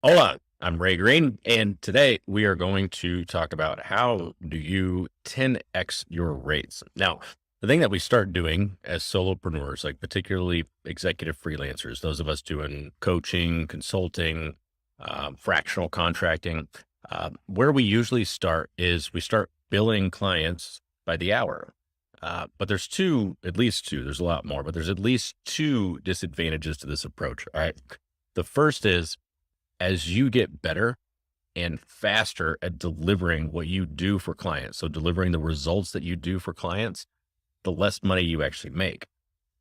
Hola, I'm Ray Green, and today we are going to talk about how do you 10x your rates. Now, the thing that we start doing as solopreneurs, like particularly executive freelancers, those of us doing coaching, consulting, fractional contracting, where we usually start is we start billing clients by the hour. But there's at least two, there's a lot more, but there's at least two disadvantages to this approach. All right. The first is as you get better and faster at delivering what you do for clients, so delivering the results that you do for clients, the less money you actually make.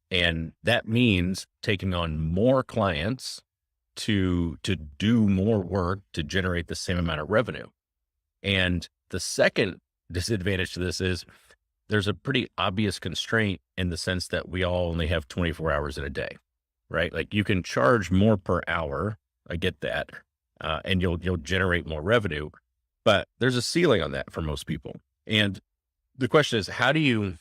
And that means taking on more clients to do more work to generate the same amount of revenue. And the second disadvantage to this is there's a pretty obvious constraint in the sense that we all only have 24 hours in a day, right? Like you can charge more per hour. I get that. And you'll generate more revenue, but there's a ceiling on that for most people. And the question is, how do you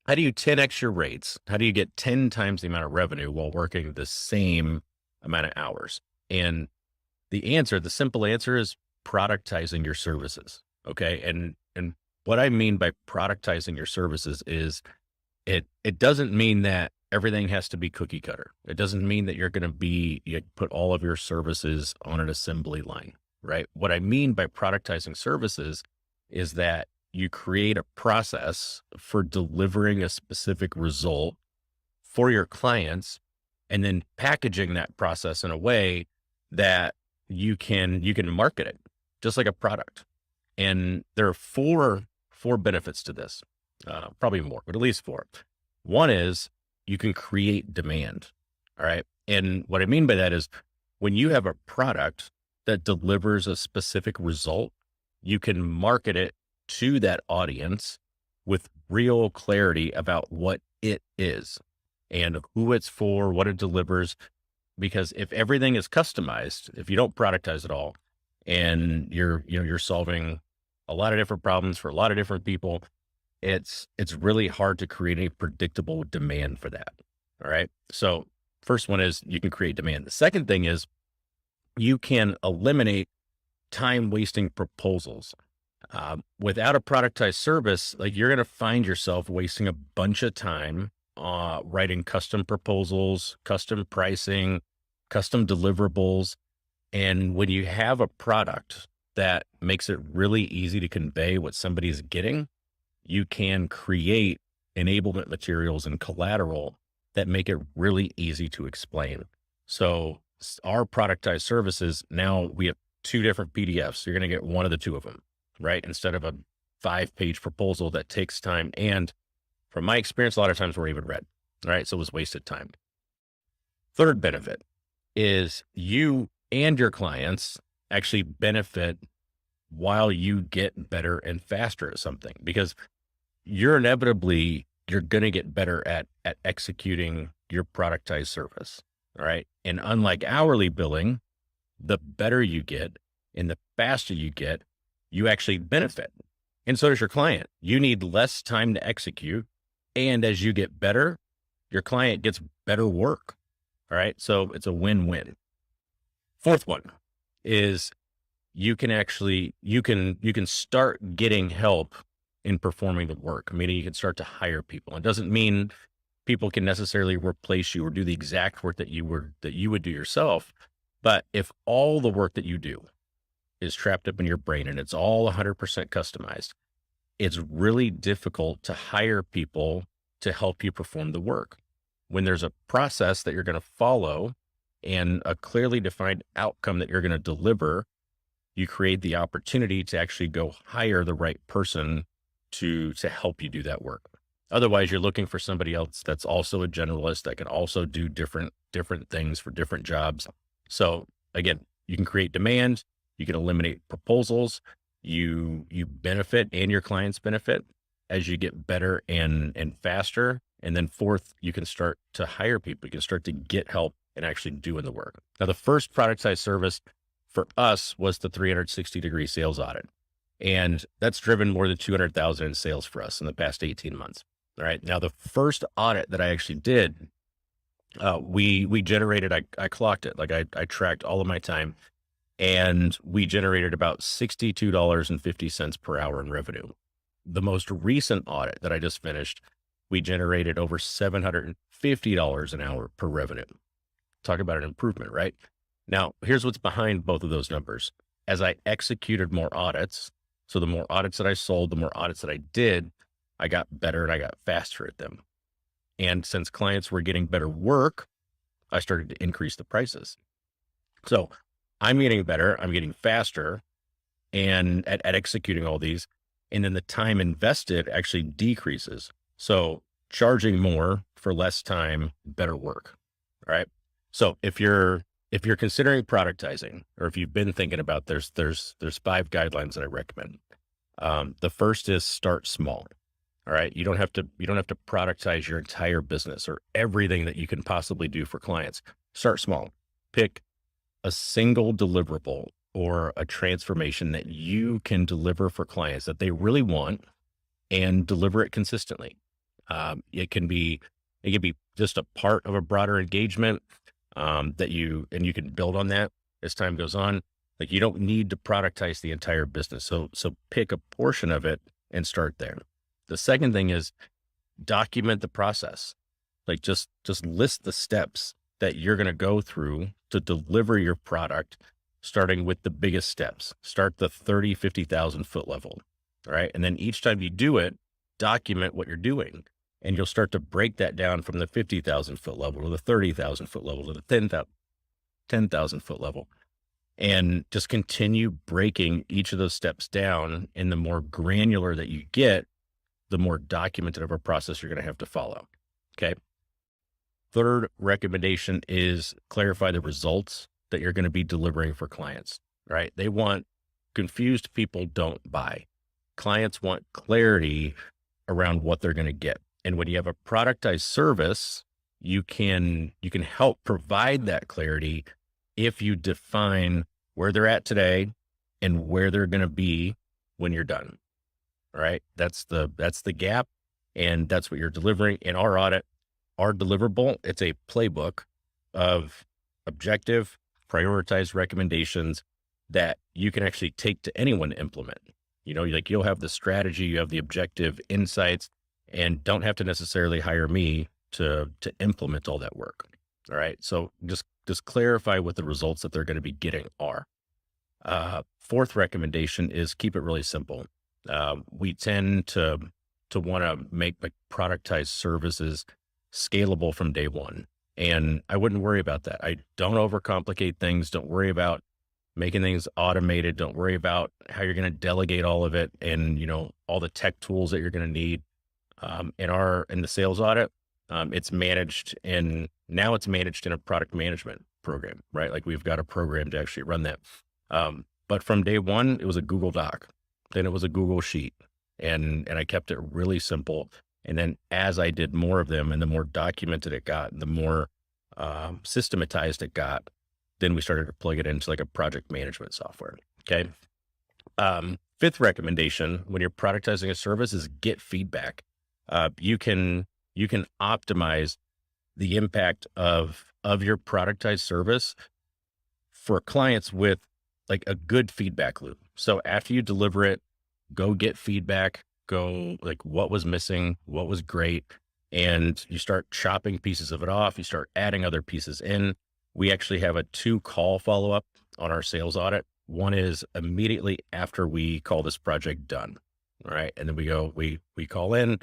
10x your rates? How do you get 10 times the amount of revenue while working the same amount of hours? And the simple answer is productizing your services. Okay. And what I mean by productizing your services is it doesn't mean that everything has to be cookie cutter. It doesn't mean that you put all of your services on an assembly line, right? What I mean by productizing services is that you create a process for delivering a specific result for your clients and then packaging that process in a way that you can market it just like a product. And there are four benefits to this, probably more, but at least four. One is you can create demand. All right. And what I mean by that is when you have a product that delivers a specific result, you can market it to that audience with real clarity about what it is and who it's for, what it delivers. Because if everything is customized, if you don't productize it all and you're solving a lot of different problems for a lot of different people, it's really hard to create a predictable demand for that. All right. So first one is you can create demand. The second thing is you can eliminate time wasting proposals. Without a productized service, like you're going to find yourself wasting a bunch of time writing custom proposals, custom pricing, custom deliverables. And when you have a product that makes it really easy to convey what somebody's getting, you can create enablement materials and collateral that make it really easy to explain. So our productized services, now we have two different PDFs. You're going to get one of the two of them, right? Instead of a 5-page proposal that takes time. And from my experience, a lot of times we're even read, right? So it was wasted time. Third benefit is you and your clients actually benefit while you get better and faster at something, because you're going to get better at executing your productized service. All right. And unlike hourly billing, the better you get and the faster you get, you actually benefit. And so does your client. You need less time to execute. And as you get better, your client gets better work. All right. So it's a win-win. Fourth one is you can start getting help in performing the work. Meaning you can start to hire people. It doesn't mean people can necessarily replace you or do the exact work that you would do yourself. But if all the work that you do is trapped up in your brain and it's all 100% customized, it's really difficult to hire people to help you perform the work. When there's a process that you're going to follow and a clearly defined outcome that you're going to deliver, you create the opportunity to actually go hire the right person to help you do that work. Otherwise, you're looking for somebody else that's also a generalist that can also do different things for different jobs. So again, you can create demand, you can eliminate proposals, you benefit and your clients benefit as you get better and faster. And then fourth, you can start to hire people. You can start to get help and actually doing the work. Now, the first productized service for us was the 360-degree sales audit. And that's driven more than 200,000 in sales for us in the past 18 months. All right. Now, the first audit that I actually did, we generated, I clocked it. Like I tracked all of my time. and we generated about $62.50 per hour in revenue. The most recent audit that I just finished, we generated over $750 an hour per revenue. Talk about an improvement, right? Now, here's what's behind both of those numbers. As I executed more audits, so the more audits that I sold, the more audits that I did, I got better and I got faster at them. And since clients were getting better work, I started to increase the prices. So I'm getting better, I'm getting faster and at executing all these. And then the time invested actually decreases. So charging more for less time, better work. Right. So if you're considering productizing, or if you've been thinking about, there's 5 guidelines that I recommend. The first is start small. All right. You don't have to productize your entire business or everything that you can possibly do for clients. Start small. Pick a single deliverable or a transformation that you can deliver for clients that they really want, and deliver it consistently. It can be just a part of a broader engagement, that you can build on that as time goes on. Like, you don't need to productize the entire business. So pick a portion of it and start there. The second thing is document the process. Like, just list the steps that you're going to go through to deliver your product, starting with the biggest steps. Start the 30, 50,000 foot level. All right. And then each time you do it, document what you're doing. And you'll start to break that down from the 50,000 foot level to the 30,000 foot level to the 10,000 foot level. And just continue breaking each of those steps down. And the more granular that you get, the more documented of a process you're going to have to follow. Okay. Third recommendation is clarify the results that you're going to be delivering for clients, right? Confused people don't buy. Clients want clarity around what they're going to get. And when you have a productized service, you can help provide that clarity if you define where they're at today and where they're going to be when you're done. All right. That's the gap. And that's what you're delivering. In our audit, our deliverable, it's a playbook of objective, prioritized recommendations that you can actually take to anyone to implement. Like, you'll have the strategy, you have the objective insights, and don't have to necessarily hire me to implement all that work. All right. So just clarify what the results that they're going to be getting are. Fourth recommendation is keep it really simple. We tend to want to make productized services scalable from day one. And I wouldn't worry about that. I don't overcomplicate things. Don't worry about making things automated. Don't worry about how you're going to delegate all of it and, all the tech tools that you're going to need. In the sales audit, it's managed in a product management program, right? Like, we've got a program to actually run that. But from day one, it was a Google Doc, then it was a Google Sheet, and I kept it really simple. And then as I did more of them and the more documented it got, the more systematized it got, then we started to plug it into like a project management software. Okay. Fifth recommendation when you're productizing a service is get feedback. You can optimize the impact of your productized service for clients with like a good feedback loop. So after you deliver it, go get feedback, go like what was missing, what was great. And you start chopping pieces of it off. You start adding other pieces in. We actually have a 2-call follow-up on our sales audit. One is immediately after we call this project done. All right. And then we call in,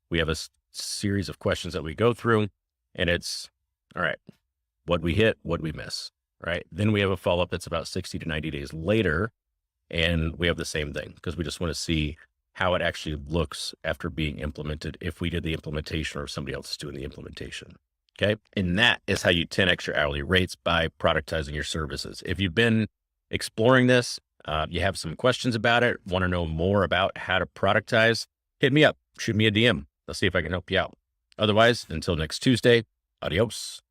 we have a series of questions that we go through, and it's all right, what we hit, what we miss. Right. Then we have a follow-up that's about 60 to 90 days later. And we have the same thing because we just want to see how it actually looks after being implemented, if we did the implementation or if somebody else is doing the implementation. Okay. And that is how you 10x your hourly rates by productizing your services. If you've been exploring this, you have some questions about it, want to know more about how to productize, hit me up, shoot me a DM. Let's see if I can help you out. Otherwise, until next Tuesday, adios.